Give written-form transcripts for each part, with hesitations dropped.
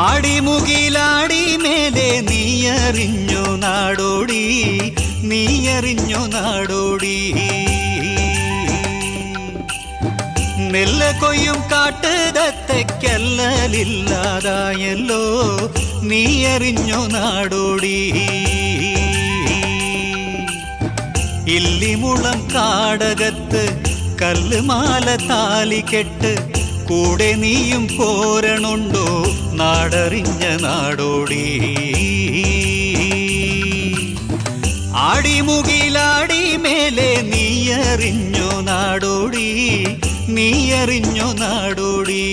ആടിമുകിലാടി മേലെ നീയറിഞ്ഞു നാടോടി, നീയറിഞ്ഞു നാടോടി. നെല്ല് കൊയ്യും കാട്ടുതത്തയ്ക്കല്ലലില്ലാതായല്ലോ, നീയറിഞ്ഞു നാടോടി. ഇല്ലിമുളം കാടകത്ത് കല്ലുമാല താലികെട്ട് കൂടെ നീയും പോരണുണ്ടോ നാടറിഞ്ഞ നാടോടി. ആടിമുകിലാടി മേലെ നീയറിഞ്ഞു നാടോടി, നീയറിഞ്ഞു നാടോടി.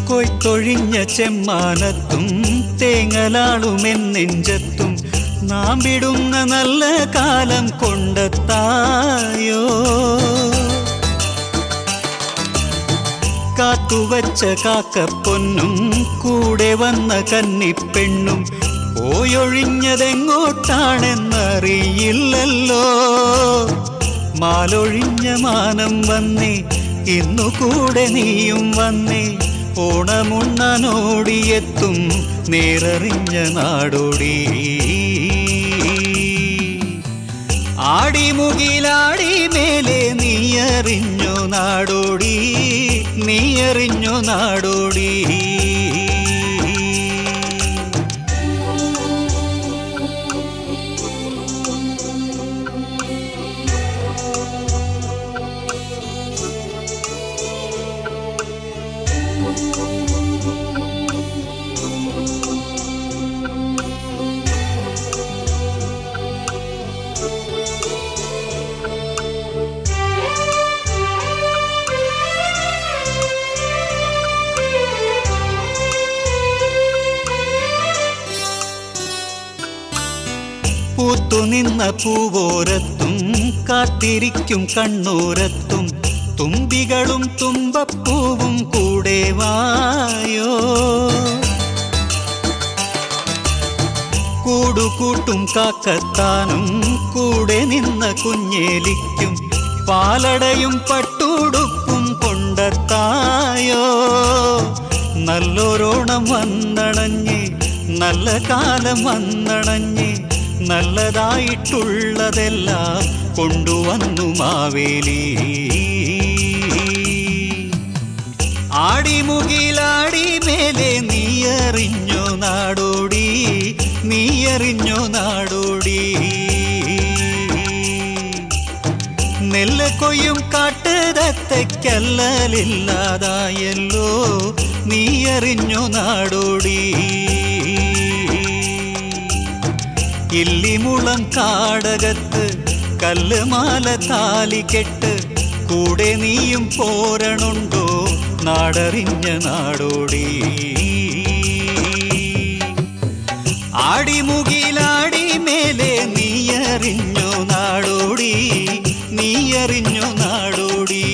കൊയ്ത്തൊഴിഞ്ഞ ചെമ്മാനത്തും തേങ്ങലാളുമെന്നെഞ്ചത്തും നാം വിടുന്ന നല്ല കാലം കൊണ്ടെത്തായോ. കാത്തുവച്ച കാക്കപ്പൊന്നും കൂടെ വന്ന കന്നിപ്പെണ്ണും പോയൊഴിഞ്ഞതെങ്ങോട്ടാണെന്നറിയില്ലല്ലോ. മാലൊഴിഞ്ഞ മാനം വന്നേ, ഇന്നു കൂടെ നീയും വന്നേ. ഓണമുണ്ണനോടിയെത്തും നേരറിഞ്ഞ നാടോടി. ആടിമുകിലാടി മേലെ നീയറിഞ്ഞു നാടോടി, നീയറിഞ്ഞു നാടോടി. പൂത്തുനിന്ന പൂവോരത്തും കാത്തിരിക്കും കണ്ണൂരത്തും തുമ്പികളും തുമ്പപ്പൂവും കൂടെ വായോ. കൂടുകൂട്ടും കാക്കത്താനും കൂടെ നിന്ന കുഞ്ഞേലിക്കും പാലടയും പട്ടുടുപ്പും കൊണ്ടെത്തായോ. നല്ലൊരോണം വന്നണഞ്ഞ്, നല്ല കാലം വന്നണഞ്ഞ്, നല്ലതായിട്ടുള്ളതെല്ലാം കൊണ്ടുവന്നു മാവേലി. ആടിമുകിലാടി മേലെ നീയറിഞ്ഞു നാടോടി, നീയറിഞ്ഞു നാടോടി. നെല്ല് കൊയ്യും കാട്ടുതത്തയ്ക്കല്ലലില്ലാതായല്ലോ, നീയറിഞ്ഞു നാടോടി. ഇല്ലിമുളം കാടകത്ത് കല്ലുമാല താലികെട്ട് കൂടെ നീയും പോരണുണ്ടോ നാടറിഞ്ഞ നാടോടി. ആടിമുകിലാടി മേലെ നീയറിഞ്ഞു നാടോടി, നീയറിഞ്ഞു നാടോടി.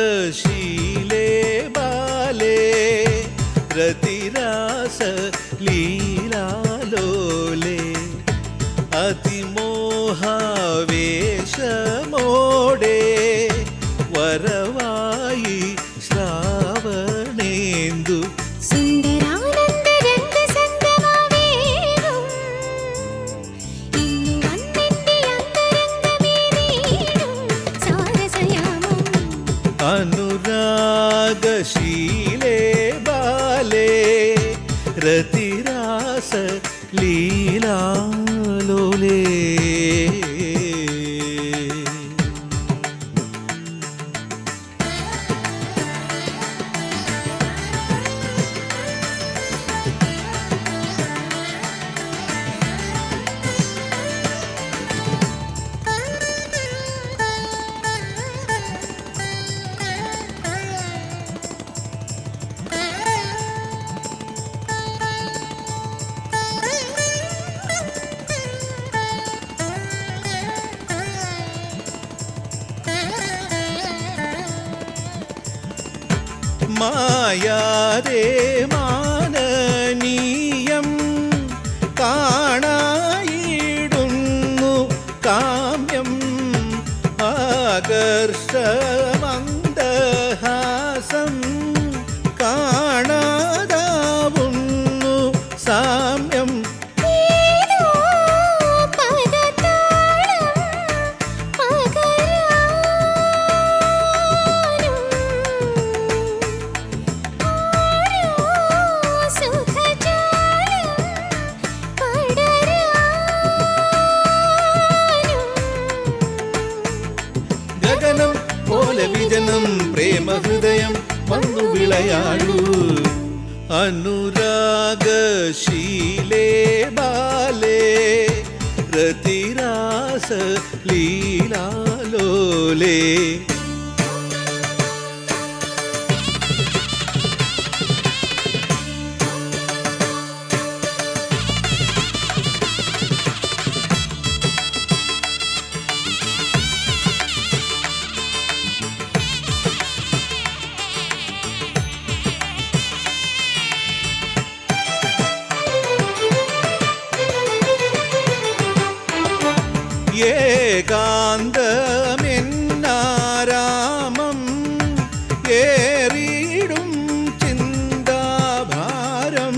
അനുരാഗശീലേ ബാലേ രതിരാസ ലീലാലോലേ അതിമോഹാവേശമോടെ വരവായി ശ്രാവണേന്ദു സുന്ദരാനന്ദരംഗസംഗമവേഗം ഇന്നു വന്നെന്റെ അന്തരംഗമേറീടും രതിരാസ ലീലാലോലേ. മായാതെ മാനനീയം കാണായിടുന്നു കാമ്യം ആകർഷമന്ദഹാസം കാണാതാവുന്നു സാമ്യം. ഗഗനം പോലെ വിജനം പ്രേമഹൃദയം വന്നു വിളയാടൂ. അനുരാഗശീലേ ബാലേ രതിരാസ ലീലാലോലേ. ഏകാന്തമെന്നാരാമം ഏറിടും ചിന്താഭാരം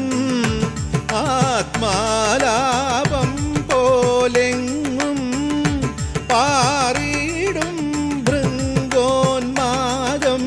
ആത്മാലാപം പോലെങ്ങും പാറിടും ഭൃങ്കോന്മാദം.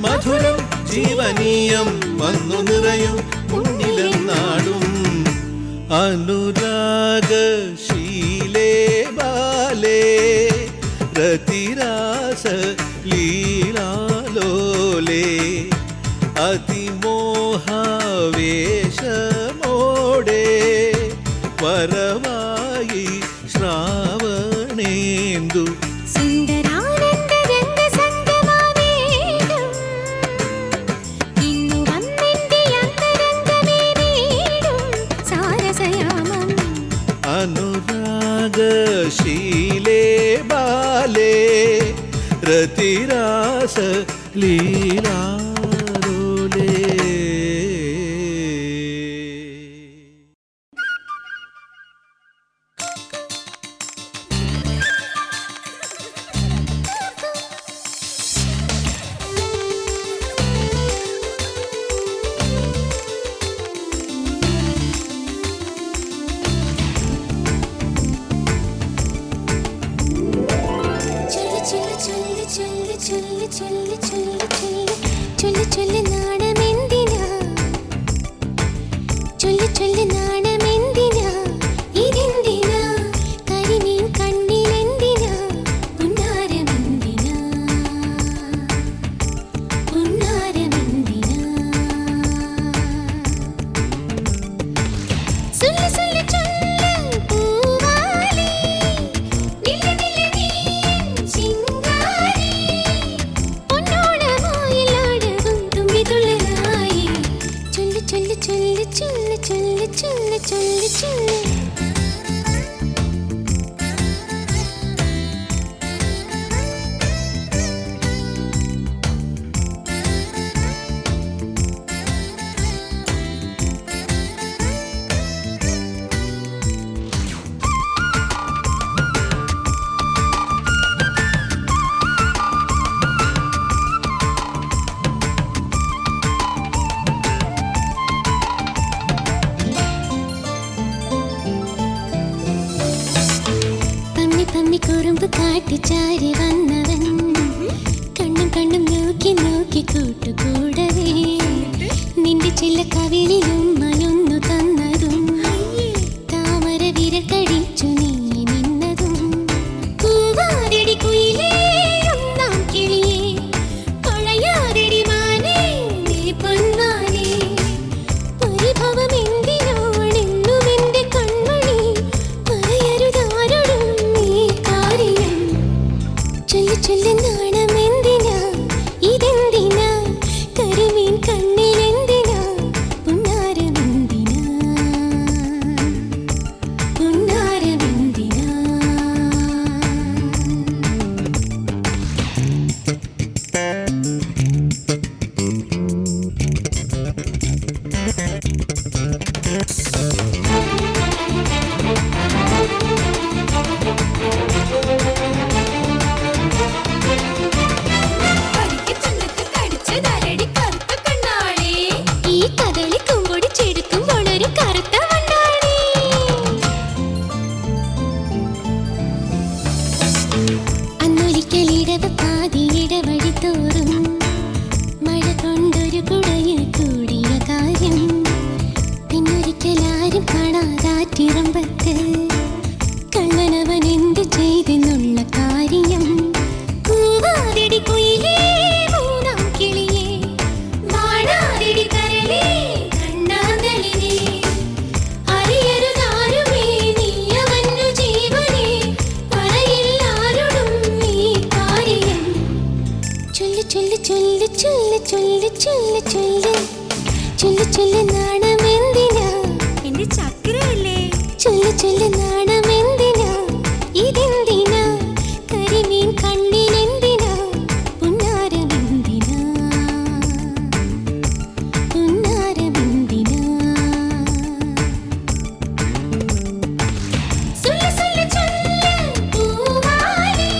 മധുരം ജീവനീയം വന്നു നിറയും മുന്നിലെന്നാടും. അനുരാഗശീലേ ബാലേ രതിരാസ ലീലാലോലേ. അതിമോഹാവേശമോടെ വരവായി ശ്രാവണേന്ദു. അനുരാഗശീലേ ബാലേ രതിരാസ ലീലാലോലേ. ചൊല്ലു പൂവ് കാട്ടിച്ചാരി വന്നവൻ കണ്ണും കണ്ണും നോക്കി നോക്കി കൂട്ടുകൂടവേ നിന്റെ ചില കവിളിലും മയൊന്നു തന്നതും താമര വിരൽ കടിച്ചു നീ നിന്നതും പൂവാരടി കുയിലേ ഒന്നാം കിളിയേ തൊഴയാരടി മാനേ നീ പൊന്മാനേ പരിഭവം എന്തിനാണെന്നും എന്റെ കൺമണി പറയരുതാരോടും നീ കാര്യം ചൊല്ലി ചൊല്ലി നാണം എന്തിനാ ഇതെന്തിനാ കരിമീൻ കണ്ണിലെന്തിനാ പുന്നാരമെന്തിനാ പുന്നാരമെന്തിനാ ഈ കദളി കുമ്പൊടി ചെടുക്കുമ്പോൾ ഒരു കറുത്ത വണ്ടാണി അന്നൊരിക്കൽ ഇടവ പാതി ഇടവഴി തോറും മഴ കൊണ്ടൊരു കുടയിൽ കൂടിയ കാര്യം പിന്നൊരിക്കൽ ആരും കാണാതാറ്റിറമ്പത്ത് കള്ളനവൻ എന്ത് ചെയ്തെന്നുള്ള കാര്യം പൂവാരടി കുയിലേ മൂന്നാം കിളിയേ വാടാരടി കരളേ കണ്ണാന്തളിനേ അറിയരുതാരുമേ നീയവന്നു ജീവനേ പറയില്ലാരോടും നീ കാര്യം ചൊല്ലി ചൊല്ലി ചൊല്ലി ചൊല്ലി ചൊല്ലി ചൊല്ലി ചൊല്ലി ചൊല്ലി ചൊല്ലി നാണമെന്തിനാ എന്റെ ചക്കരയല്ലേ ചൊല്ലി ചൊല്ലി നാണമെന്തിനാ ഇതെന്തിനാ കരിമീൻ കണ്ണിലെന്തിനാ പുന്നാരമെന്തിനാ പുന്നാരമെന്തിനാ സൊല്ല് സൊല്ല് ചൊല്ല് പൂവാലി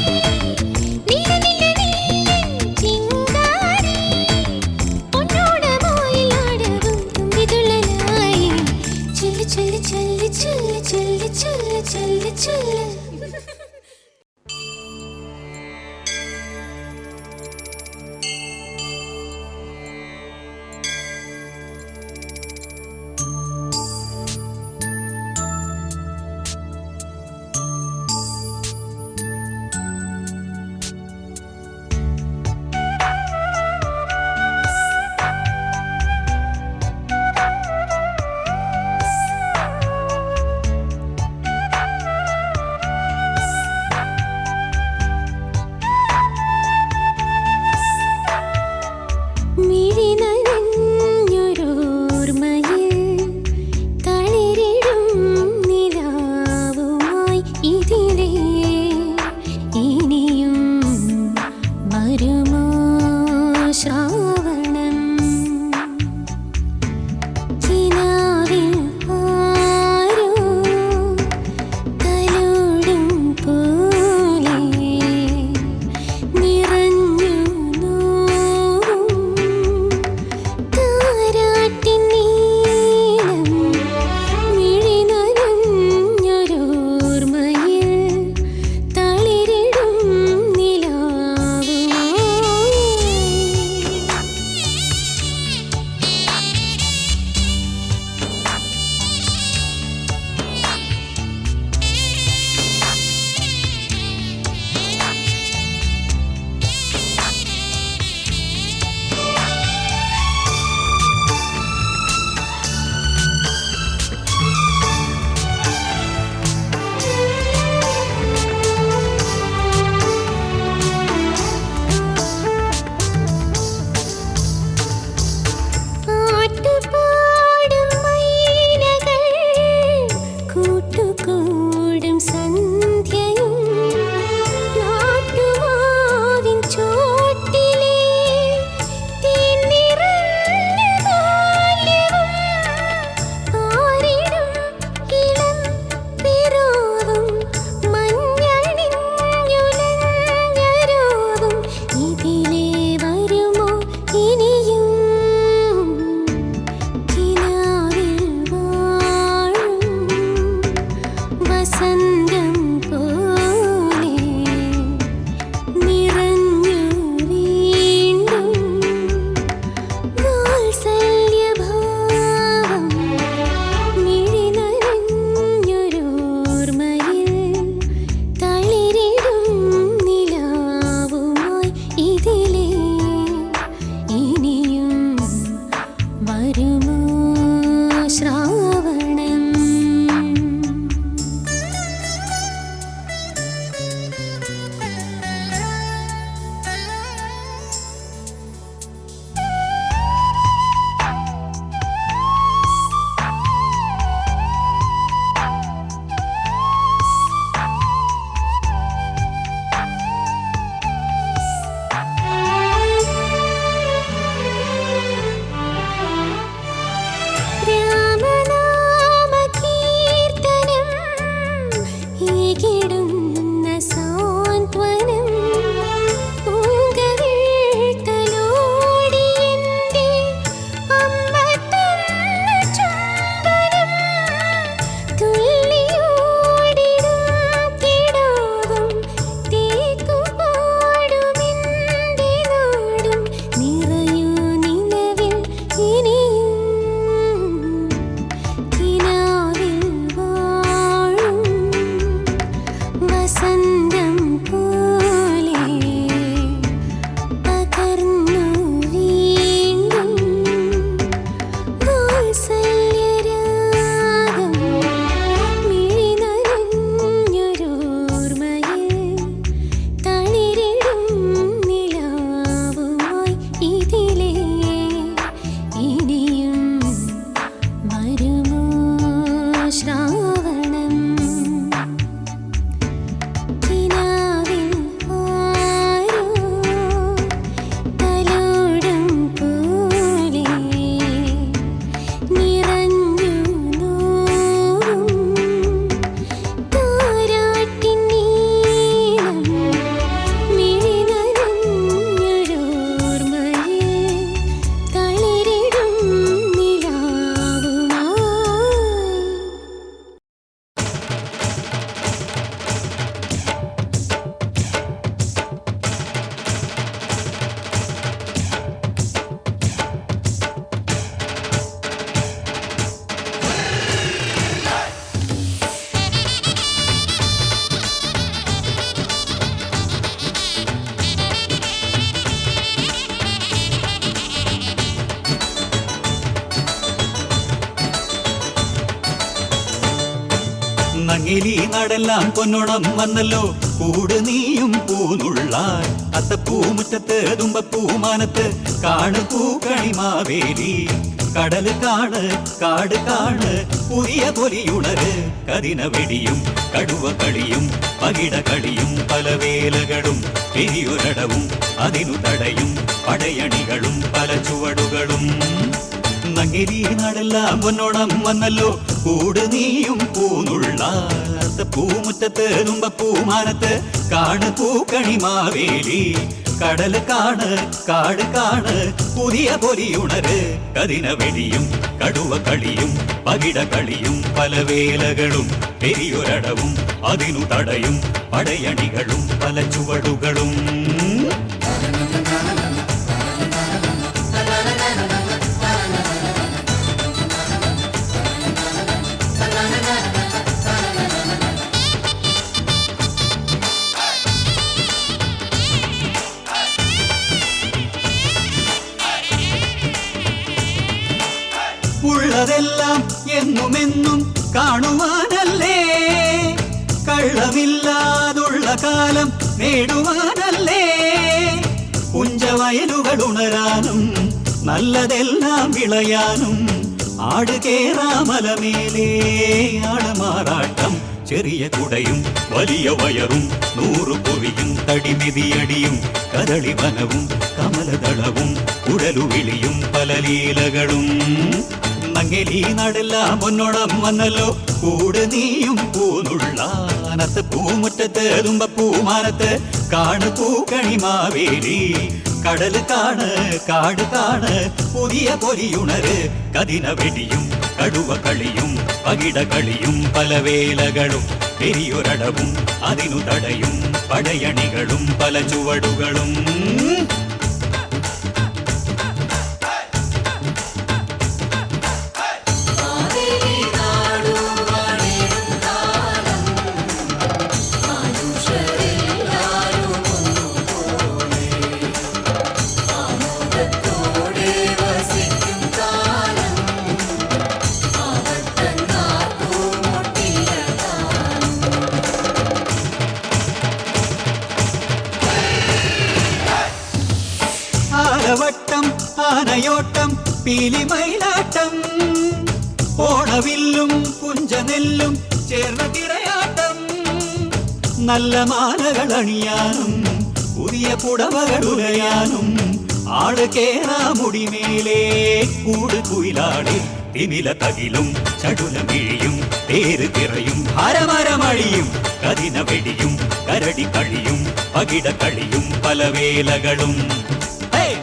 നില നില നീലൻ ചിങ്കാരി പൊന്നോണമായിലാടവും തുമ്പിതുള്ളലായി ചൊല്ലി ചൊല്ലി ചൊല്ലി ചൊല്ലി ചൊല്ലി ചൊല്ലി നങ്ങിലി നാടെല്ലാം പൊന്നോണം വന്നല്ലോ കൂട് നീയും പൂനുള്ളാൻ അത്തപ്പൂമുറ്റത്ത് തുമ്പപ്പൂമാനത്ത് കാണു പൂക്കണിമാവേലി കടല് കാണ് കാട് കാണ് പുതിയ പൊലിയുണര് കതിന വെടിയും കടുവ കളിയും പകിട കളിയും പല വേലകളും പെരിയൊരടവും അതിനു തടയും പടയണികളും പല ചുവടുകളും നങ്ങിരി നാടെല്ലാം പൊന്നോണം വന്നല്ലോ കൂട് നീയും പൂനുള്ള പൂമുറ്റത്ത് തുമ്പപ്പൂമാനത്ത് കാണ് പൂക്കണിമാവേലി കടല് കാണ് കാട് കാണ് പുതിയ പൊലിയുണര് കതിന വെടിയും കടുവ കളിയും പകിട കളിയും പല വേലകളും പെരിയൊരടവും അതിനു തടയും പടയണികളും പല ചുവടുകളും ഉള്ളതെല്ലാം എന്നുമെന്നും കാണുവാനല്ലേ കള്ളമില്ലാതുള്ള കാലം നേടുവാനല്ലേ പുഞ്ചവയലുകൾ ഉണരാനും നല്ലതെല്ലാം വിളയാനും ആട് കേറാമലമേലേ ആളമാറാട്ടം ചെറിയ കുടയും വലിയ വയറും 100 പൊറിയും തടിമിതിയടിയും കദളിവനവും കമലദളവും കുടലുവിളിയും പല ലീലകളും നങ്ങലി നാടെല്ലാം പൊന്നോണം വന്നല്ലോ കൂട് നീയും പൂനുള്ളാനത്ത് പൂമുറ്റത്ത് തുമ്പപ്പൂമാനത്ത് കാണു പൂക്കണിമാവേലി കടല് കാണ് കാട് കാണ് പുതിയ പൊലിയുണര് കതിന വെടിയും കടുവ കളിയും പകിട കളിയും പല വേലകളും പെരിയൊരടവും അതിനു തടയും പടയണികളും പല ചുവടുകളും ആലവട്ടം ആനയോട്ടം പീലിമയിലാട്ടം ഓണവില്ലും പുഞ്ചനെല്ലും ചേർന്ന തിറയാട്ടം നല്ല മാലകൾ അണിയാനും പുതിയ പുടവകൾ ഉലയാനും ആള് കേറാ മുടിമേലേ കൂട് കുയിലാടി തിമില തകിലും ചടുലമിഴിയും തേര് തിറയും ഹരമരമഴിയും കതിന വെടിയും കരടി കളിയും പകിട കളിയും പല വേലകളും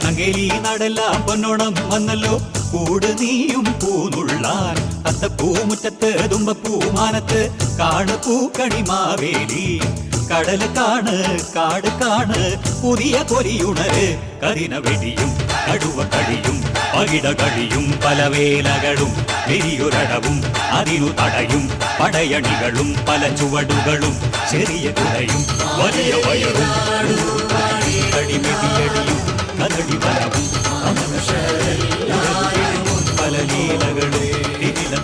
നങ്ങേലി നാടെല്ലാം പൊന്നോണം വന്നല്ലോ കൂട് നീയും പൂനുള്ളാൻ അത്തപ്പൂമുറ്റത്ത് തുമ്പപ്പൂമാനത്ത് കാണ് പൂക്കണിമാവേലി കടല് കാണ് കാട് കാണ് പുതിയ പൊലിയുണര് കതിന വെടിയും കടുവ കളിയും പകിട കളിയും പല വേലകളും പെരിയൊരടവും അതിനു തടയും പടയണികളും പല ചുവടുകളും ചെറിയ കുടയും വലിയ വയറും തടിമിതിയടിയും കദളി വനവും പല ലീലകളും ഇതിലും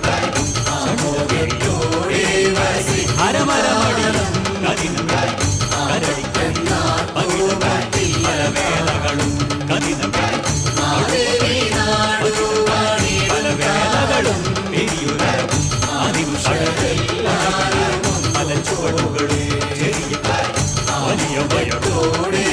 ഹരമരമടിയും കതിന കരടി പല വേലകളും കതിന പല വേലകളും പെരിയൊരടവും അതിനു പല ചുവടുകളും ചെറിയ വലിയ വയറോടെ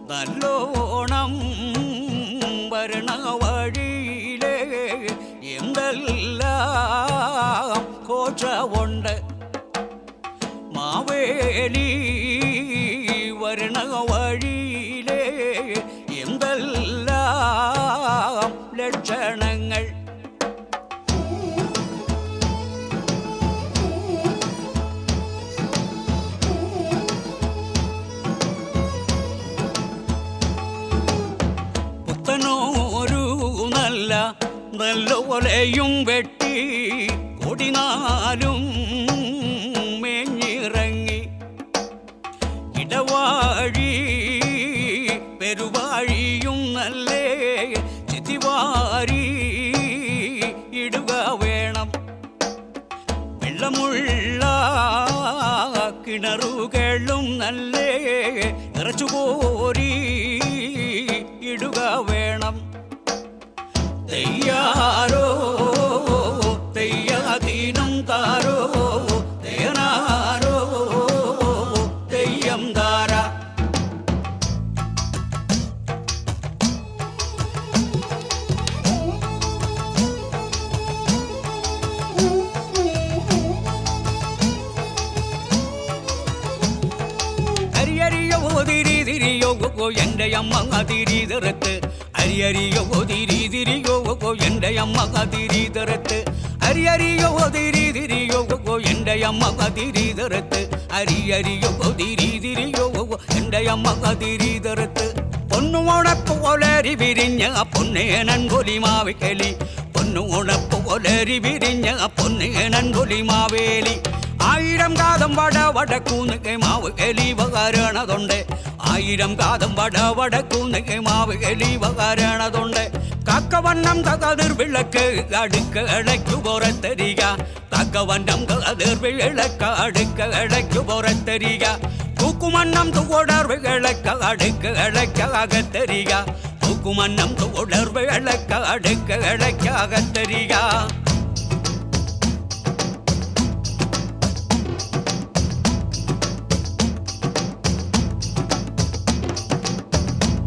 നല്ലോണം വരണ വഴിയിലേ എന്തെല്ലാം കോശമുണ്ട് മാവേലി വരണ വഴിയിലേ എന്തെല്ലാം നല്ലൊലയും വെട്ടി കൊടിനാലും മേഞ്ഞിറങ്ങി ഇടവാഴി പെരുവാഴിയും നല്ലേ ചിതിവാരി ഇടുക വേണം. വെള്ളമുള്ള കിണറുകളും നല്ലേ നിറച്ചുപോരി ഇടുക വേണം. തെയ്യാരോ തെയ്യാതീനം താരോ തേനാരോ തെയ്യം താര. അരിയരിയോ തിരി തിരിയോ എൻ്റെ അമ്മ തിരി തിറത്ത്. അരിയരിയോ തിരി തിരിയോ എൻ്റെ അമ്മ തിരി തിറത്ത്. അരിയരിയോ തിരി തിരിയോ എൻ്റെ അമ്മ തിരി തിറത്ത്. അരിയരിയോ തിരി തിരിയോ എൻ്റെ അമ്മ തിരി തിറത്ത്. പൊന്നുണപ്പോലരി വിരിഞ്ഞ പൊന്നേനൻ പൊലിമാവേലി. പൊന്നുണപ്പോലരി വിരിഞ്ഞ പൊന്നേനൻ പൊലിമാവേലി. 1000 കാതം വടക്കൂന്ന് മാവ് എലി വകാരണതുണ്ട്. 1000 കാതം വടക്കൂന്ന് മാവ് എലി വകാരണതുണ്ട്. കാക്കവണ്ണം കതിർ വിളക്ക് അടുക്കളയ്ക്കു പുറത്തരിക. കാക്കവണ്ണം കതിർ വിളക്ക് അടുക്കളയ്ക്കു പുറത്തരിക. തൂക്കുമണ്ണം തുടർ വിളക്ക് അടുക്കളയ്ക്ക് അകത്തരിക. തൂക്കുമണ്ണം തുടർ വിളക്ക് അടുക്കളയ്ക്ക് അകത്തരിക.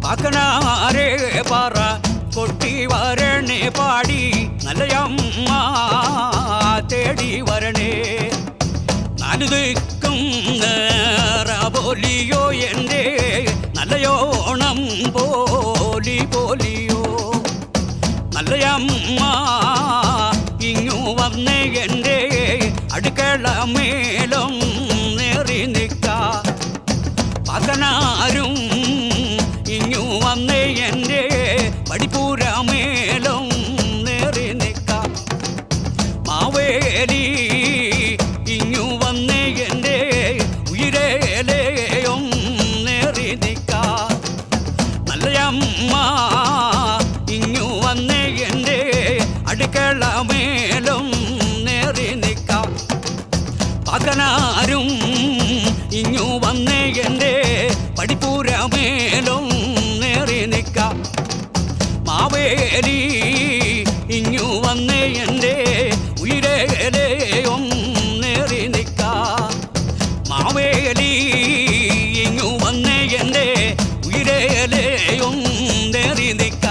പാക്കനാരേ പറ കൊട്ടി വരണേ പാടി നല്ലയമ്മ തേടി വരണേ. 4 ദിക്കും പോലിയോ എൻ്റെ നല്ലയോണം പോലിയോ. നല്ലയമ്മ ഇങ്ങു വന്നേ എൻ്റെ അടുക്കള മേലും നേറി നിൽക്ക. പാക്കനാരും ഇങ്ങു വന്നേ എൻ്റെ പടിപ്പൂരമേലും നേറി നിൽക്ക. മാവേലി ഇങ്ങു വന്നേ എൻ്റെ ഉയരേലയും നേറി നിൽക്ക. നല്ലയമ്മ ഇങ്ങു വന്നേ എൻ്റെ അടുക്കള മേലും നേറി നിൽക്ക. പാക്കനാരും ഇങ്ങു വന്നേ എൻ്റെ പടിപ്പൂരമേലും നേറി നിൽക്ക. മാവേലി ഇങ്ങു വന്നേ എൻ്റെ ഉയരേലയും നേറി നിൽക്ക. മാവേലി ഇങ്ങു വന്നേ എൻ്റെ ഉയരേലയും നേറി നിൽക്ക.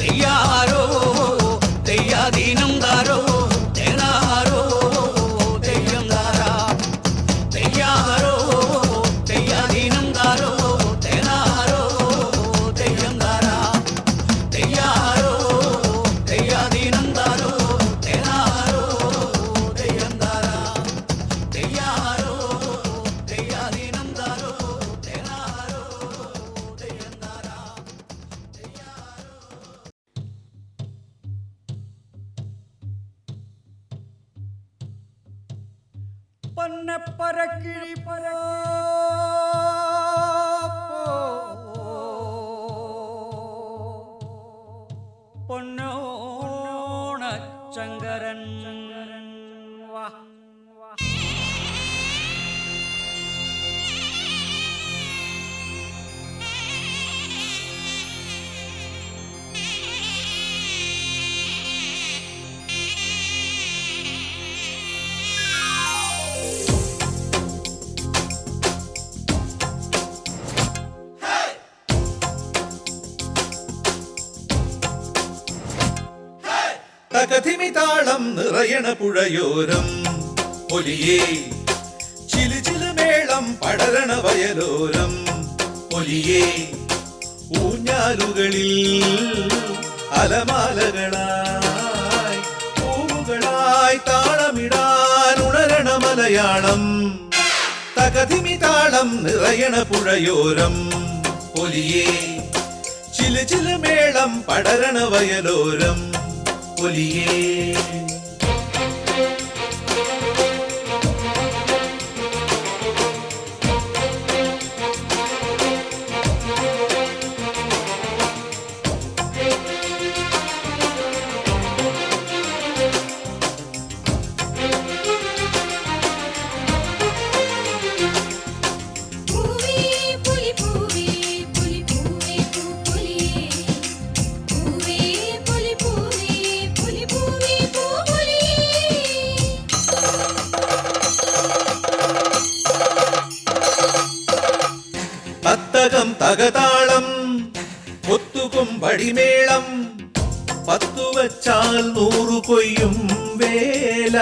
തെയ്യാരോ തെയ്യാതീനം താരോ തേനാരോ തെയ്യം താര. തെയ്യാരോ തെയ്യാതീനം താരോ തേനാരോ തെയ്യം താര. തെയ്യാരോ തെയ്യാതീനം താരോ തേനാരോ തെയ്യം താര. തെയ്യാരോ തെയ്യാതീനം താരോ തേനാരോ തെയ്യം താര. പൊന്നപ്പരക്കിഴി പൊന്നോണ ചങ്കരൻ വാ. തകതിമിതാളം നിറയണ പുഴയോരം ഒലിയേ. ചിലു ചിലു മേളം പടരണ വയലോരം ഒലിയേ. ഊഞ്ഞാലുകളിൽ അലമാലകളായി പൂവുകളായി താളമിടാൻ ഉണരണ മലയാളം. തകതിമിതാളം നിറയണ പുഴയോരം ഒലിയേ. ചിലു ചിലു മേളം പടരണ വയലോരം പൊലിയേ പൂവേ പുലി പൂവേ പുലി പൂവേ പൂ പുലിയേ പൂവേ പുലി പൂവേ പുലി പൂവേ പൂ പുലിയേ തത്തകം തകതാളം ഒത്തുകും വടിമേളം പത്തുവച്ചാൽ 100 കൊയ്യും വേല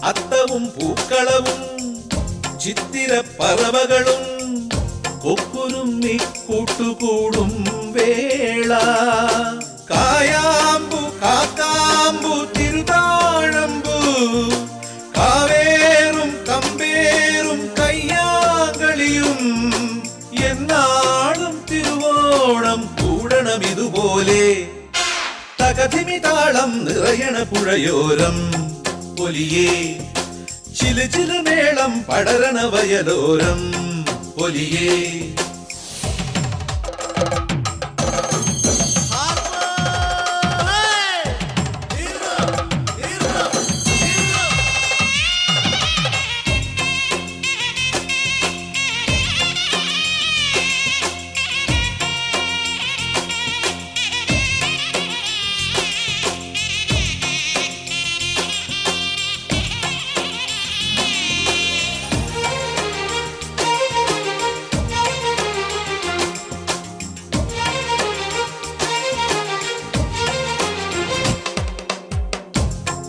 അത്തവും പൂക്കളവും ചിത്തിര പറവകളും ഒക്കുരുമ്മി കൂട്ടുകൂടും വേള കായാമ്പു കാക്കാമ്പു തിരുതാഴമ്പു കാവേറും കമ്പേറും കയ്യാങ്കളിയും എന്നാളും തിരുവോണം കൂടണം ഇതുപോലെ തകതിമി താളം നിറയണ പുഴയോരം പൊലിയേ ചിലു ചിലു മേളം പടരണ വയലോരം പൊലിയേ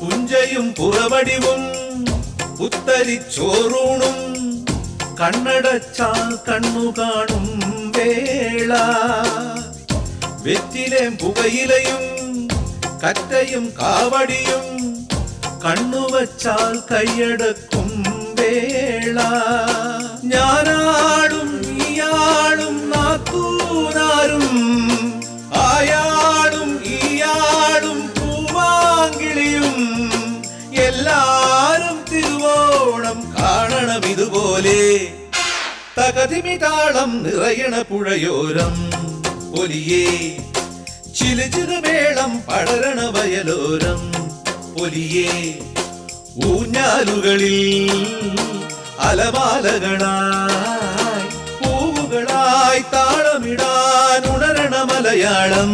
പുഞ്ചയും പുറവടിവും പുത്തരിച്ചോറൂണും കണ്ണടച്ചാൽ കണ്ണു കാണും വേള വെറ്റിലേം പുകയിലയും കറ്റയും കാവടിയും കണ്ണുവച്ചാൽ കൈയടക്കും വേള ഞാനാളും നീയാളും നാത്തൂനാരും ആയാളും ഈയാളും പൂവാങ്കിളിയും എല്ലാരും തിരുവോണം കാണണം ഇതുപോലെ തകതിമി താളം നിറയണ പുഴയോരം പൊലിയേ ചിലു ചിലു മേളം പടരണ വയലോരം പൊലിയേ ഊഞ്ഞാലുകളിൽ അലമാലകളായി പൂവുകളായി താളമിടാൻ ഉണരണ മലയാളം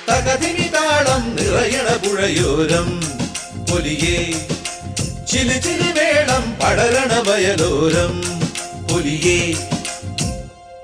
തകതിമി താളം നിറയണ പുഴയോരം പൊലിയേ ചിലു ചിലു മേളം പടരണ വയലോരം പൊലിയേ